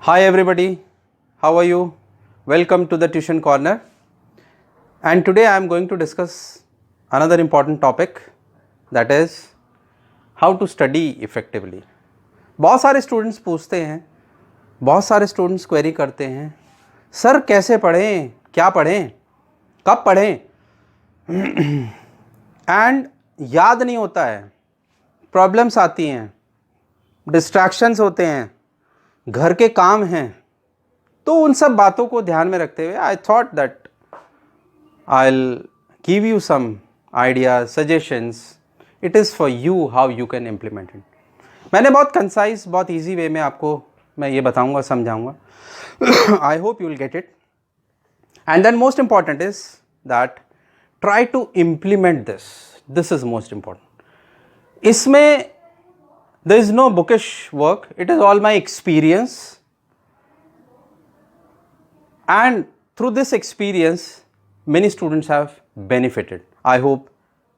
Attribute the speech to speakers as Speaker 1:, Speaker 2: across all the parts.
Speaker 1: Hi everybody, how are you? Welcome to the Tuition Corner. And today I am going to discuss another important topic, that is how to study effectively. बहुत सारे students पूछते हैं, बहुत सारे students query करते हैं, sir कैसे पढ़ें, क्या पढ़ें, कब पढ़ें एंड याद नहीं होता है, प्रॉब्लम्स आती हैं, डिस्ट्रैक्शंस होते हैं, घर के काम हैं. तो उन सब बातों को ध्यान में रखते हुए I thought that I will give you some ideas, suggestions. It is for you how you can implement it. मैंने बहुत कंसाइज, बहुत ईजी वे में आपको मैं ये बताऊंगा, समझाऊंगा. I hope you will get it. And then most important is that try to implement this. This is most important. इसमें there is no bookish work, it is all my experience, and through this experience many students have benefited. I hope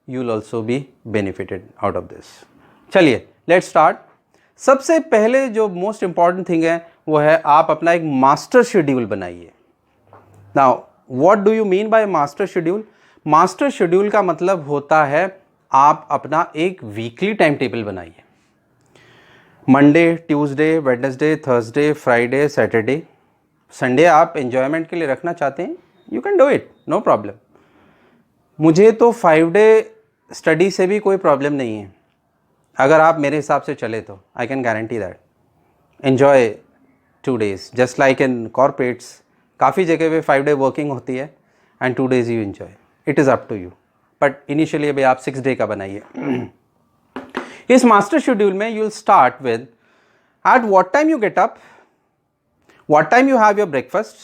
Speaker 1: you will also be benefited out of this. चलिए let's start. सबसे पहले जो most important thing है वो है आप अपना एक मास्टर शेड्यूल बनाइए. Now what do you mean by master schedule? Master schedule का मतलब होता है आप अपना एक वीकली टाइम टेबल बनाइए. Monday, Tuesday, Wednesday, Thursday, Friday, Saturday, Sunday आप एन्जॉयमेंट के लिए रखना चाहते हैं, you can do it, no problem. मुझे तो 5 डे स्टडी से भी कोई प्रॉब्लम नहीं है. अगर आप मेरे हिसाब से चले तो I can guarantee that. Enjoy 2 days, just like in corporates. काफ़ी जगह पे 5 डे वर्किंग होती है and 2 days you enjoy. It is up to you. But initially अभी आप 6 डे का बनाइए. इस मास्टर शेड्यूल में you will start with at what time you get up, what time you have your breakfast,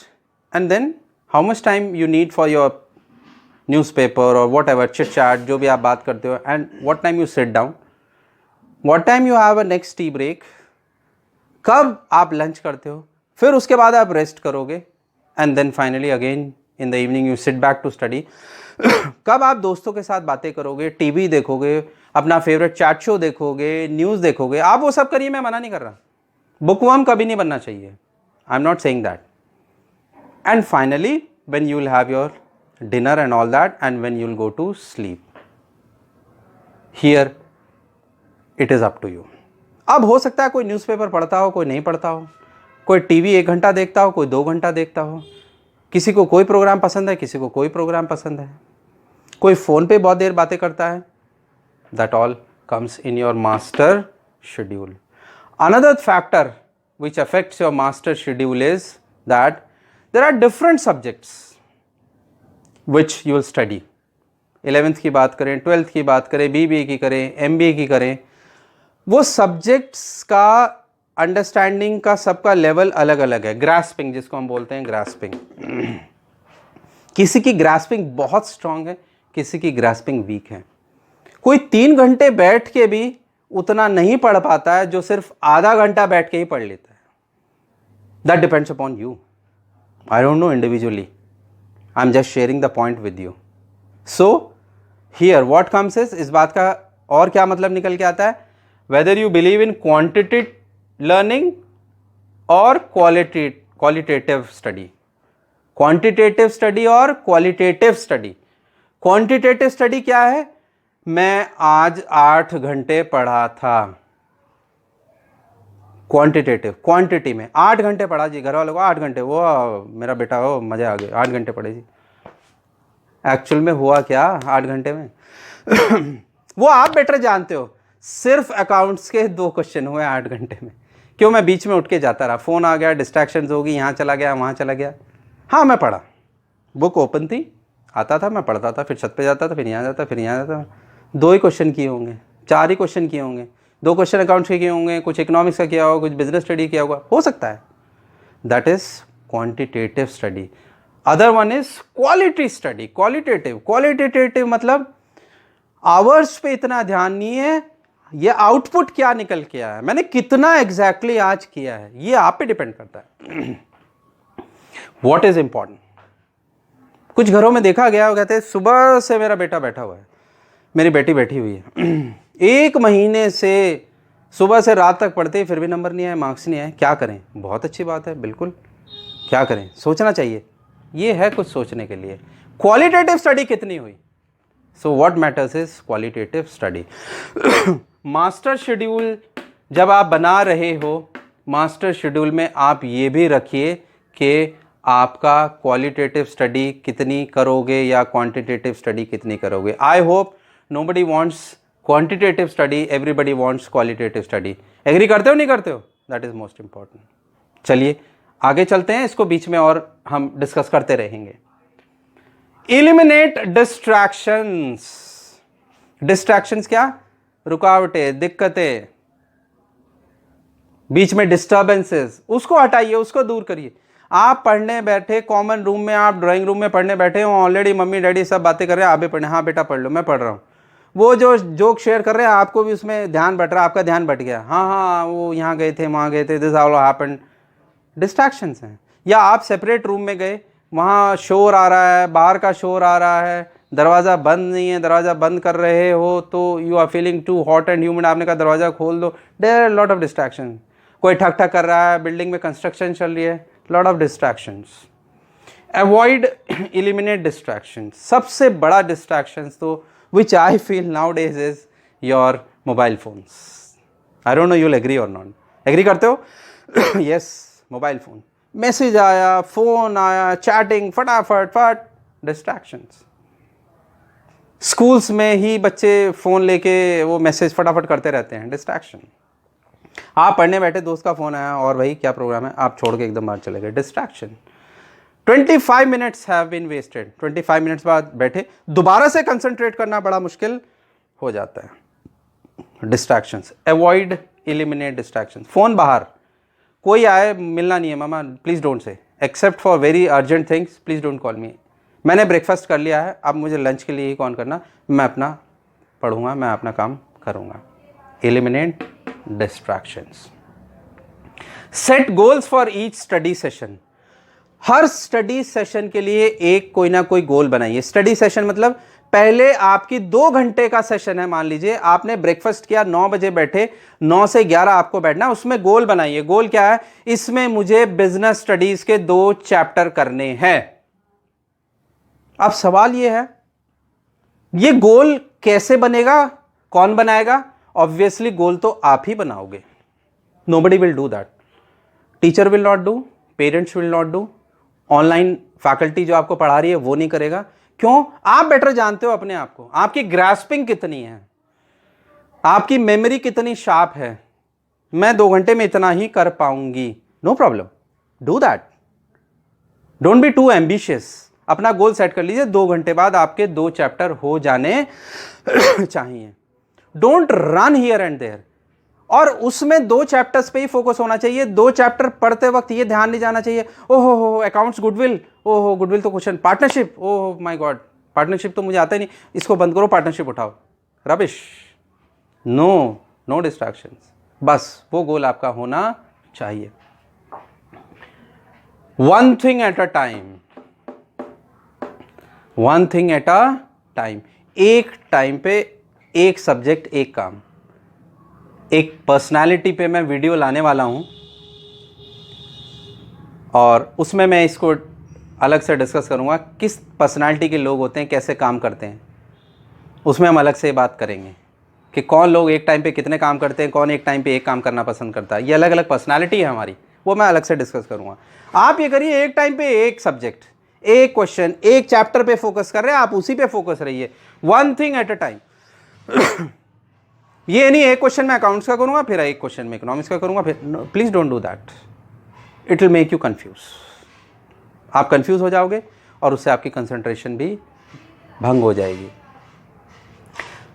Speaker 1: and then how much time you need for your newspaper और whatever chit chat, जो भी आप बात करते हो, and what time you sit down, what time you have a next tea break, कब आप lunch करते हो, फिर उसके बाद आप रेस्ट करोगे, and then finally again in the evening you sit back to study. कब आप दोस्तों के साथ बातें करोगे, टीवी देखोगे, अपना फेवरेट चैट शो देखोगे, न्यूज़ देखोगे, आप वो सब करिए, मैं मना नहीं कर रहा. बुकवर्म कभी नहीं बनना चाहिए, I am not saying that. And finally when you will have your dinner and all that, and when you will go to sleep, here it is up to you. अब हो सकता है कोई न्यूज़पेपर पढ़ता हो, कोई नहीं पढ़ता हो, कोई टीवी 1 घंटा देखता हो, कोई 2 घंटा देखता हो, किसी को कोई प्रोग्राम पसंद है, किसी को कोई प्रोग्राम पसंद है, कोई फ़ोन पे बहुत देर बातें करता है. That all comes in your master schedule. Another factor which affects your master schedule is that there are different subjects which you will study. 11th की बात करें, 12th की बात करें, BBA की करें, MBA की करें, वो सब्जेक्ट्स का अंडरस्टैंडिंग का सबका लेवल अलग अलग है. ग्रास्पिंग जिसको हम बोलते हैं, ग्रास्पिंग. किसी की ग्रास्पिंग बहुत स्ट्रांग है, किसी की ग्रास्पिंग वीक है. कोई 3 घंटे बैठ के भी उतना नहीं पढ़ पाता है जो सिर्फ आधा घंटा बैठ के ही पढ़ लेता है. That depends upon you. I don't know individually, I am just sharing the point with you. So here what comes is, इस बात का और क्या मतलब निकल के आता है, whether you believe in quantity learning और क्वालिटेटिव स्टडी. क्वांटिटेटिव स्टडी और क्वालिटेटिव स्टडी. क्वांटिटेटिव स्टडी क्या है? मैं आज 8 घंटे पढ़ा था. क्वांटिटेटिव, क्वांटिटी में 8 घंटे पढ़ा जी. घर वालों को 8 घंटे, वो मेरा बेटा हो मज़ा आ गया, 8 घंटे पढ़े जी. एक्चुअल में हुआ क्या 8 घंटे में? वो आप बेटर जानते हो. सिर्फ अकाउंट्स के 2 क्वेश्चन हुए 8 घंटे में. क्यों? मैं बीच में उठ के जाता रहा, फ़ोन आ गया, डिस्ट्रैक्शंस होगी, यहाँ चला गया, वहाँ चला गया. हाँ मैं पढ़ा, बुक ओपन थी, आता था, मैं पढ़ता था, फिर छत पे जाता था, फिर यहाँ जाता, फिर यहाँ जाता. 2 ही क्वेश्चन किए होंगे, 4 ही क्वेश्चन किए होंगे. 2 क्वेश्चन अकाउंट्स के किए होंगे, कुछ इकोनॉमिक्स का किया होगा, कुछ बिजनेस स्टडी किया होगा, हो सकता है. That is quantitative study. Other one is quality study. Qualitative मतलब आवर्स पे इतना ध्यान नहीं है, ये आउटपुट क्या निकल के आया है, मैंने कितना एग्जैक्टली आज किया है, ये आप पे डिपेंड करता है. What is important? कुछ घरों में देखा गया, वो कहते हैं सुबह से मेरा बेटा बैठा हुआ है, मेरी बेटी बैठी हुई है, 1 महीने से सुबह से रात तक पढ़ते फिर भी नंबर नहीं आए, मार्क्स नहीं आए, क्या करें? बहुत अच्छी बात है, बिल्कुल, क्या करें? सोचना चाहिए, ये है कुछ सोचने के लिए। क्वालिटेटिव स्टडी कितनी हुई? So what matters is qualitative study. Master schedule जब आप बना रहे हो, मास्टर शेड्यूल में आप ये भी रखिए कि आपका क्वालिटेटिव स्टडी कितनी करोगे या क्वांटिटेटिव स्टडी कितनी करोगे। I hope nobody wants quantitative study, everybody wants qualitative study. Agree करते हो नहीं करते हो? That is most important. चलिए आगे चलते हैं, इसको बीच में और हम डिस्कस करते रहेंगे। Eliminate distractions. डिस्ट्रैक्शंस क्या? रुकावटें, दिक्कतें, बीच में डिस्टर्बेंसेस, उसको हटाइए, उसको दूर करिए। आप पढ़ने बैठे कॉमन रूम में, आप ड्राइंग रूम में पढ़ने बैठे हो, ऑलरेडी मम्मी डैडी सब बातें कर रहे हैं, आप भी पढ़ने, हाँ बेटा पढ़ लो, मैं पढ़ रहा हूँ। वो जो जोक शेयर कर रहे हैं आपको भी उसमें ध्यान बट रहा है, आपका ध्यान बट गया, हाँ हाँ वो यहाँ गए थे, वहाँ गए थे, दिस ऑल हैपेंड। डिस्ट्रैक्शंस हैं। या आप सेपरेट रूम में गए, वहाँ शोर आ रहा है, बाहर का शोर आ रहा है, दरवाज़ा बंद नहीं है, दरवाज़ा बंद कर रहे हो तो you are feeling too hot and humid, आपने कहा दरवाज़ा खोल दो, there are lot of distraction. कोई ठक ठक कर रहा है, बिल्डिंग में कंस्ट्रक्शन चल रही है, lot of distractions. Avoid, eliminate distractions. सबसे बड़ा डिस्ट्रैक्शंस तो which I feel nowadays is your mobile phones. I don't know you'll agree or not. Agree करते हो? Yes, mobile phone. मैसेज आया, फोन आया, चैटिंग, फटाफट फट, डिस्ट्रैक्शंस। स्कूल्स में ही बच्चे फोन लेके वो मैसेज फटाफट करते रहते हैं, डिस्ट्रैक्शन। आप पढ़ने बैठे, दोस्त का फोन आया और भाई क्या प्रोग्राम है, आप छोड़ के एकदम बाहर चले गए, distraction. 25 minutes have been wasted. 25 minutes बाद बैठे, दोबारा से कंसंट्रेट करना बड़ा मुश्किल हो जाता है। Distractions, avoid, eliminate distractions. Phone बाहर, कोई आए, मिलना नहीं है मामा, please don't say, except for very urgent things, please don't call me. मैंने ब्रेकफास्ट कर लिया है, अब मुझे लंच के लिए ही कॉल करना, मैं अपना पढ़ूंगा, मैं अपना काम करूंगा। Eliminate distractions. Set goals for each study session. Her study session के लिए एक कोई ना कोई गोल बनाइए। स्टडी सेशन मतलब पहले आपकी 2 घंटे का सेशन है, मान लीजिए आपने ब्रेकफास्ट किया, 9 बजे बैठे, 9 से 11 आपको बैठना, उसमें गोल बनाइए। गोल क्या है? इसमें मुझे बिजनेस स्टडीज के 2 चैप्टर करने हैं। अब सवाल यह है, ये गोल कैसे बनेगा, कौन बनाएगा? ऑब्वियसली गोल तो आप ही बनाओगे। Nobody will do that. Teacher will not do, parents will not do, online faculty जो आपको पढ़ा रही है वो नहीं करेगा। क्यों? आप बेटर जानते हो अपने आप को, आपकी ग्रास्पिंग कितनी है, आपकी मेमोरी कितनी शार्प है। मैं 2 घंटे में इतना ही कर पाऊंगी, no problem, do that. Don't be too ambitious. अपना गोल सेट कर लीजिए, 2 घंटे बाद आपके 2 चैप्टर हो जाने चाहिए। Don't run here and there. और उसमें 2 चैप्टर्स पे ही फोकस होना चाहिए। 2 चैप्टर पढ़ते वक्त ये ध्यान नहीं जाना चाहिए, ओहो हो अकाउंट्स गुडविल, ओहो गुडविल तो question, partnership, oh my God partnership तो मुझे आता ही नहीं, इसको बंद करो, पार्टनरशिप उठाओ, रबिश। No, no distractions. बस वो गोल आपका होना चाहिए। One thing at a time, one thing at a time. एक टाइम पे एक सब्जेक्ट, एक काम। एक पर्सनालिटी पे मैं वीडियो लाने वाला हूं और उसमें मैं इसको अलग से डिस्कस करूंगा, किस पर्सनालिटी के लोग होते हैं, कैसे काम करते हैं। उसमें हम अलग से बात करेंगे कि कौन लोग एक टाइम पे कितने काम करते हैं, कौन एक टाइम पे एक काम करना पसंद करता है। ये अलग अलग पर्सनालिटी है हमारी, वो मैं अलग से डिस्कस करूंगा। आप ये करिए, एक टाइम पे एक सब्जेक्ट, एक क्वेश्चन, एक चैप्टर पे फोकस कर रहे हैं, आप उसी पे फोकस रहिए। One thing at a time. ये नहीं एक क्वेश्चन में अकाउंट्स का करूंगा, फिर एक क्वेश्चन में इकोनॉमिक्स का करूंगा, फिर please don't do that, it will make you confuse. आप कंफ्यूज हो जाओगे और उससे आपकी कंसंट्रेशन भी भंग हो जाएगी।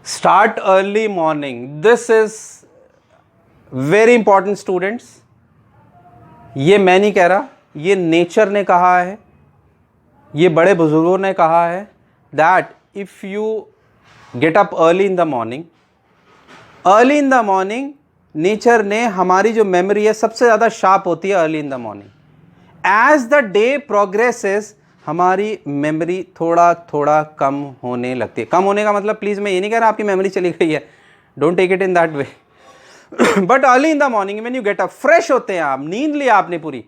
Speaker 1: Start early morning, this is very important students. ये मैं नहीं कह रहा, ये नेचर ने कहा है, ये बड़े बुजुर्गों ने कहा है that if you get up early in the morning, early in the morning, nature ने हमारी जो मेमोरी है सबसे ज़्यादा शार्प होती है early in the morning. As the day progresses हमारी मेमोरी थोड़ा थोड़ा कम होने लगती है। कम होने का मतलब, प्लीज़ मैं ये नहीं कह रहा आपकी मेमोरी चली गई है, don't take it in that way. But early in the morning when you get up, fresh होते हैं आप, नींद लिया आपने पूरी,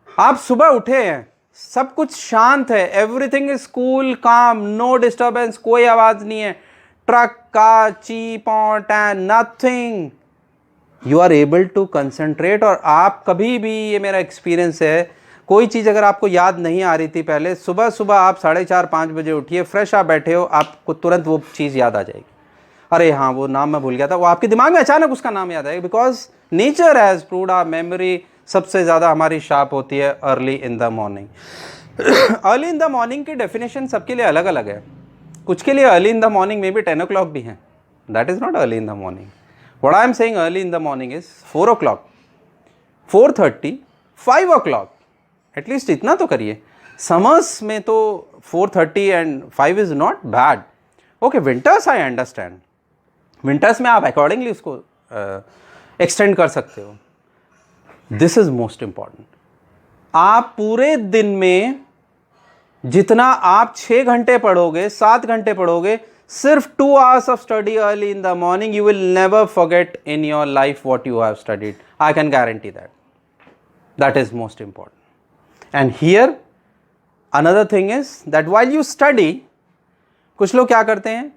Speaker 1: आप सुबह उठे हैं, सब कुछ शांत है, everything is cool calm, no disturbance, कोई आवाज नहीं है, ट्रक का ची पॉट and nothing, you are able to concentrate. और आप कभी भी, ये मेरा एक्सपीरियंस है, कोई चीज़ अगर आपको याद नहीं आ रही थी पहले, सुबह सुबह आप 4:30-5 बजे उठिए, फ्रेश आप बैठे हो, आपको तुरंत वो चीज़ याद आ जाएगी, अरे हाँ वो नाम मैं भूल गया था, वो आपके दिमाग में अचानक उसका नाम याद आएगा, because nature has proved our memory सबसे ज़्यादा हमारी शार्प होती है early in the morning. Early in the morning की डेफिनेशन सबके लिए अलग अलग है, कुछ के लिए अर्ली इन द मॉर्निंग में भी 10 o'clock भी है, that is not early in the morning. What I am saying early in the morning is 4 o'clock, 4:30, 5 o'clock, at least इतना तो करिए। समर्स में तो 4:30 and 5 is not bad. Okay, winters I understand, winters में आप अकॉर्डिंगली उसको एक्सटेंड कर सकते हो। दिस इज मोस्ट इंपॉर्टेंट, आप पूरे दिन में जितना आप 6 घंटे पढ़ोगे, 7 घंटे पढ़ोगे, सिर्फ 2 hours of study early in the morning, you will never forget in your life what you have studied, I can guarantee that, that is most important. And here another thing is that while you study, कुछ लोग क्या करते हैं,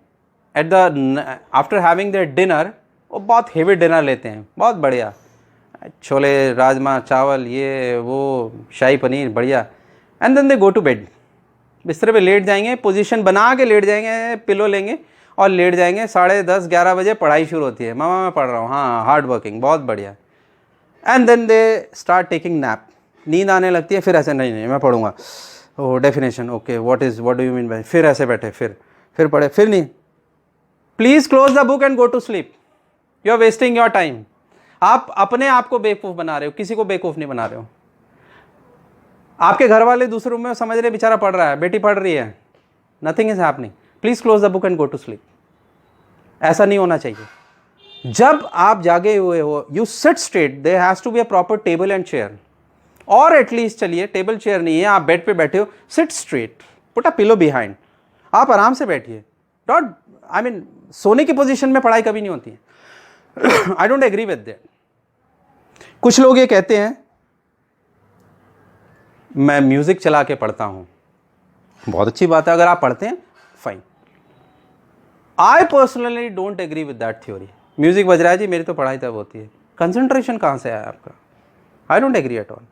Speaker 1: at the after having their dinner, वो बहुत heavy dinner लेते हैं, बहुत बढ़िया, छोले राजमा चावल, ये वो शाही पनीर बढ़िया, and then they go to bed, बिस्तर पे लेट जाएंगे, पोजीशन बना के लेट जाएंगे, पिलो लेंगे और लेट जाएंगे। 10:30-11 बजे पढ़ाई शुरू होती है, मामा मैं पढ़ रहा हूँ, हाँ हार्ड वर्किंग, बहुत बढ़िया, and then they start taking nap, नींद आने लगती है, फिर ऐसे नहीं मैं पढ़ूंगा, oh definition okay what do you mean by, फिर ऐसे बैठे, फिर पढ़े, फिर नहीं। Please close the book and go to sleep, you are wasting your time. आप अपने आप को बेवकूफ़ बना रहे हो, किसी को बेवकूफ़ नहीं बना रहे हो। आपके घर वाले दूसरे रूम में समझ रहे बेचारा पढ़ रहा है, बेटी पढ़ रही है, nothing is happening, please close the book and go to sleep. ऐसा नहीं होना चाहिए। जब आप जागे हुए हो, you sit straight, there has to be a proper table and chair, और एटलीस्ट चलिए टेबल चेयर नहीं है, आप बेड पे बैठे हो, sit straight, put a pillow behind, आप आराम से बैठिए, डोंट आई मीन सोने की पोजीशन में पढ़ाई कभी नहीं होती है। I don't agree with that. कुछ लोग ये कहते हैं मैं म्यूजिक चला के पढ़ता हूं, बहुत अच्छी बात है, अगर आप पढ़ते हैं fine. I personally don't agree with that theory. Music बज रहा है जी, मेरी तो पढ़ाई तब होती है, कंसंट्रेशन कहां से आया आपका? I don't agree at all.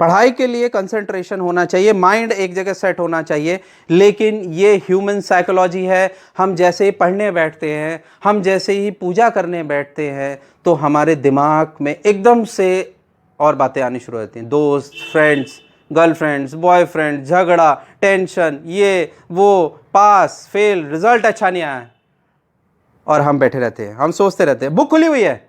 Speaker 1: पढ़ाई के लिए कंसंट्रेशन होना चाहिए, माइंड एक जगह सेट होना चाहिए, लेकिन ये ह्यूमन साइकोलॉजी है। हम जैसे ही पढ़ने बैठते हैं, हम जैसे ही पूजा करने बैठते हैं, तो हमारे दिमाग में एकदम से और बातें आनी शुरू हो जाती हैं, दोस्त, फ्रेंड्स, गर्लफ्रेंड्स, बॉयफ्रेंड, झगड़ा, टेंशन, ये वो, पास फेल, रिजल्ट अच्छा नहीं आया, और हम बैठे रहते हैं, हम सोचते रहते हैं। बुक खुली हुई है,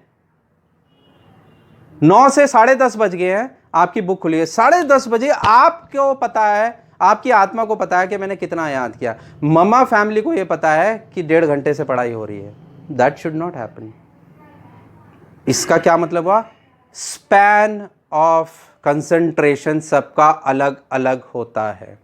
Speaker 1: 9 से 10:30 बज गए हैं, आपकी बुक खुली है, 10:30 बजे आपको पता है, आपकी आत्मा को पता है कि मैंने कितना याद किया, मम्मा फैमिली को यह पता है कि 1.5 घंटे से पढ़ाई हो रही है। That should not happen. इसका क्या मतलब हुआ? स्पैन ऑफ कंसंट्रेशन सबका अलग अलग होता है।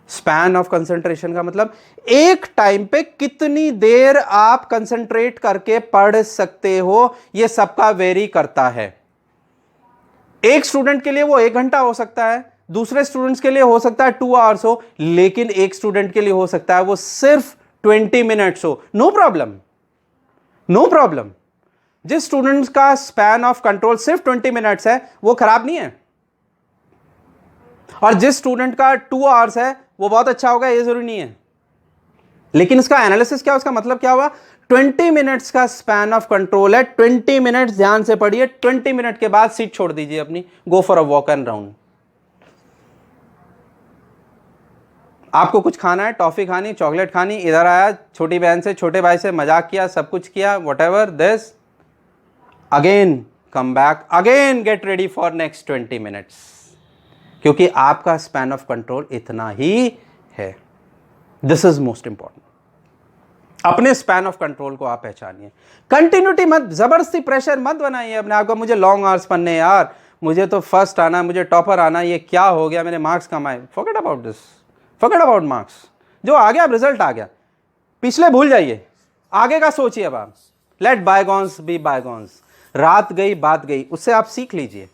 Speaker 1: स्पैन ऑफ कंसंट्रेशन का मतलब एक टाइम पे कितनी देर आप कंसंट्रेट करके पढ़ सकते हो, यह सबका वेरी करता है। एक स्टूडेंट के लिए वो 1 घंटा हो सकता है, दूसरे स्टूडेंट्स के लिए हो सकता है 2 hours हो, लेकिन एक स्टूडेंट के लिए हो सकता है वो सिर्फ 20 मिनट्स हो। No problem, no problem. जिस स्टूडेंट्स का स्पैन ऑफ कंट्रोल सिर्फ 20 मिनट्स है वो खराब नहीं है, और जिस स्टूडेंट का 2 hours है वो बहुत अच्छा होगा, ये जरूरी नहीं है। लेकिन इसका एनालिसिस क्या, उसका मतलब क्या हुआ? 20 मिनट्स का स्पैन ऑफ कंट्रोल है, 20 मिनट्स ध्यान से पढ़िए, 20 मिनट के बाद सीट छोड़ दीजिए अपनी, go for a walk and round. आपको कुछ खाना है, टॉफी खानी, चॉकलेट खानी, इधर आया, छोटी बहन से, छोटे भाई से मजाक किया, सब कुछ किया, what ever this, again come back, again get ready for next 20 minutes, क्योंकि आपका स्पैन ऑफ कंट्रोल इतना ही है। This is most important. अपने स्पैन ऑफ कंट्रोल को आप पहचानिए। कंटिन्यूटी मत, जबरदस्ती प्रेशर मत बनाइए अपने आप को, मुझे लॉन्ग आवर्स पढ़ने यार, मुझे तो फर्स्ट आना, मुझे टॉपर आना, ये क्या हो गया, मैंने मार्क्स कम आए। Forget about this, forget about marks. जो आ गया, रिजल्ट आ गया, पिछले भूल जाइए, आगे का सोचिए अब आप। लेट बायगॉन्स बी बायगॉन्स, रात गई बात गई, उससे आप सीख लीजिए,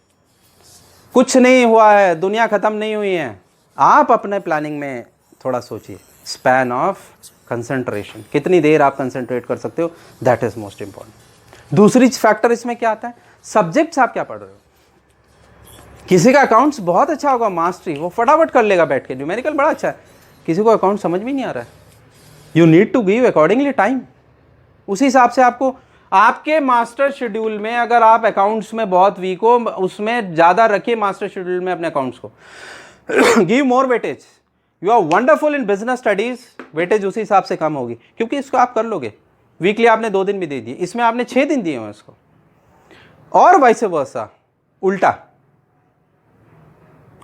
Speaker 1: कुछ नहीं हुआ है, दुनिया खत्म नहीं हुई है। आप अपने प्लानिंग में थोड़ा सोचिए, स्पैन ऑफ कंसंट्रेशन, कितनी देर आप कंसंट्रेट कर सकते हो, दैट इज मोस्ट इंपॉर्टेंट। दूसरी फैक्टर इसमें क्या आता है, सब्जेक्ट्स आप क्या पढ़ रहे हो। किसी का अकाउंट्स बहुत अच्छा होगा, मास्टरी, वो फटाफट कर लेगा बैठ के, न्यूमेरिकल बड़ा अच्छा है, किसी को अकाउंट समझ भी नहीं आ रहा है, you need to give accordingly time. उसी हिसाब से आपको, आपके मास्टर शेड्यूल में अगर आप अकाउंट्स में बहुत वीक हो, उसमें ज़्यादा रखिए मास्टर शेड्यूल में अपने अकाउंट्स को, give more weightage. You are wonderful in business studies, weightage उसी हिसाब से कम होगी, क्योंकि इसको आप कर लोगे। वीकली आपने 2 दिन भी दे दिए, इसमें आपने 6 दिन दिए हैं इसको, और वाइस वर्सा,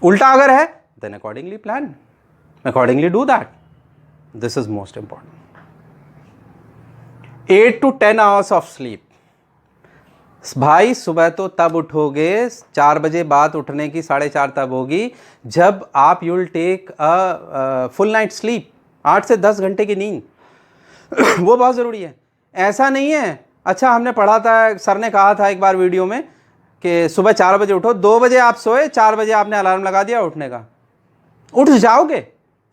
Speaker 1: उल्टा अगर है then accordingly plan, accordingly do that, this is most important. 8 to 10 hours of sleep. भाई सुबह तो तब उठोगे, 4 बजे बाद उठने की 4:30 तब होगी जब आप you will take a full night sleep, 8 से 10 घंटे की नींद वो बहुत ज़रूरी है। ऐसा नहीं है, अच्छा हमने पढ़ा था, सर ने कहा था एक बार वीडियो में कि सुबह 4 बजे उठो, 2 बजे आप सोए, 4 बजे आपने अलार्म लगा दिया उठने का, उठ जाओगे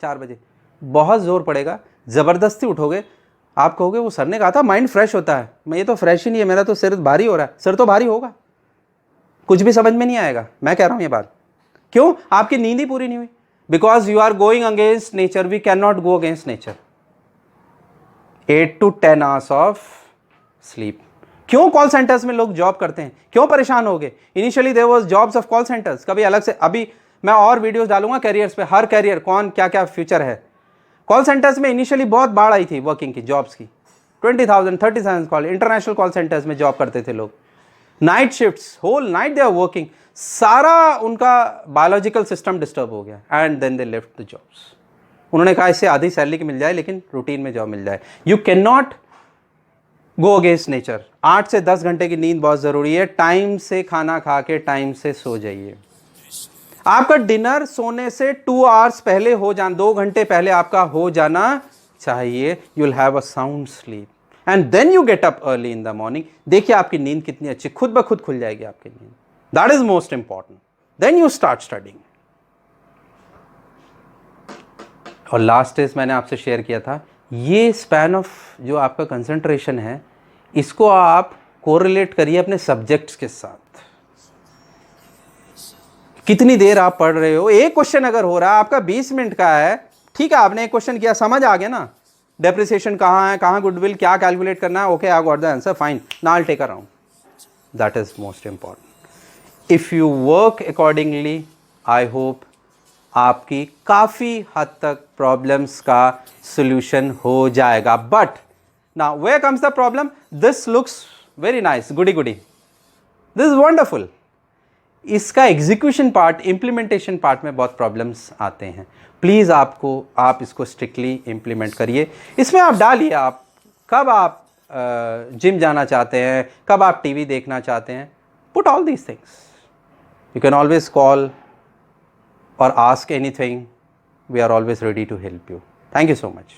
Speaker 1: 4 बजे, बहुत ज़ोर पड़ेगा, ज़बरदस्ती उठोगे, आप कहोगे वो सर ने कहा था माइंड फ्रेश होता है, मैं ये तो फ्रेश ही नहीं है, मेरा तो सिर भारी हो रहा है। सिर तो भारी होगा, कुछ भी समझ में नहीं आएगा, मैं कह रहा हूँ ये बात। क्यों? आपकी नींद ही पूरी नहीं हुई, because you are going against nature, we can not go against nature. 8 to 10 hours of sleep. क्यों कॉल सेंटर्स में लोग जॉब करते हैं, क्यों परेशान हो गए? Initially there was jobs of call centres, कभी अलग से, अभी मैं और वीडियोस डालूंगा कैरियर्स पे, हर कैरियर कौन क्या क्या फ्यूचर है। कॉल सेंटर्स में इनिशियली बहुत बाढ़ आई थी वर्किंग की, जॉब्स की, 20,000 30,000 कॉल, इंटरनेशनल कॉल सेंटर्स में जॉब करते थे लोग, night shifts, whole night they are working, सारा उनका बायोलॉजिकल सिस्टम डिस्टर्ब हो गया, and then they left the jobs. उन्होंने कहा इससे आधी सैलरी की मिल जाए लेकिन रूटीन में जॉब मिल जाए। You can not go against nature. 8 से 10 घंटे की नींद बहुत ज़रूरी है, टाइम से खाना खा के टाइम से सो जाइए। आपका डिनर सोने से 2 आवर्स पहले हो जाना, 2 घंटे पहले आपका हो जाना चाहिए। You will have a sound sleep and then you get up early in the morning. देखिए आपकी नींद कितनी अच्छी, खुद ब खुद खुल जाएगी आपकी नींद। That is most important. Then you start studying. और लास्ट स्टेज मैंने आपसे शेयर किया था, ये स्पैन ऑफ जो आपका कंसंट्रेशन है, इसको आप कोरिलेट करिए अपने सब्जेक्ट्स के साथ। कितनी देर आप पढ़ रहे हो, एक क्वेश्चन अगर हो रहा है आपका 20 मिनट का है, ठीक है, आपने एक क्वेश्चन किया, समझ आ गया ना, डेप्रिसिएशन कहाँ है, कहाँ गुडविल, क्या कैलकुलेट करना है, okay I got the answer, fine, now I will take a round. That is most important. If you work accordingly, I hope आपकी काफ़ी हद तक प्रॉब्लम्स का सॉल्यूशन हो जाएगा। But now where comes the problem, this looks very nice, goody goody, this is wonderful, इसका execution part, implementation part में बहुत प्रॉब्लम्स आते हैं। प्लीज़ आप इसको स्ट्रिक्टली इम्प्लीमेंट करिए। इसमें आप डालिए आप कब आप जिम जाना चाहते हैं, कब आप टीवी देखना चाहते हैं, put all these things. You can always call or ask anything, we are always ready to help you. Thank you so much.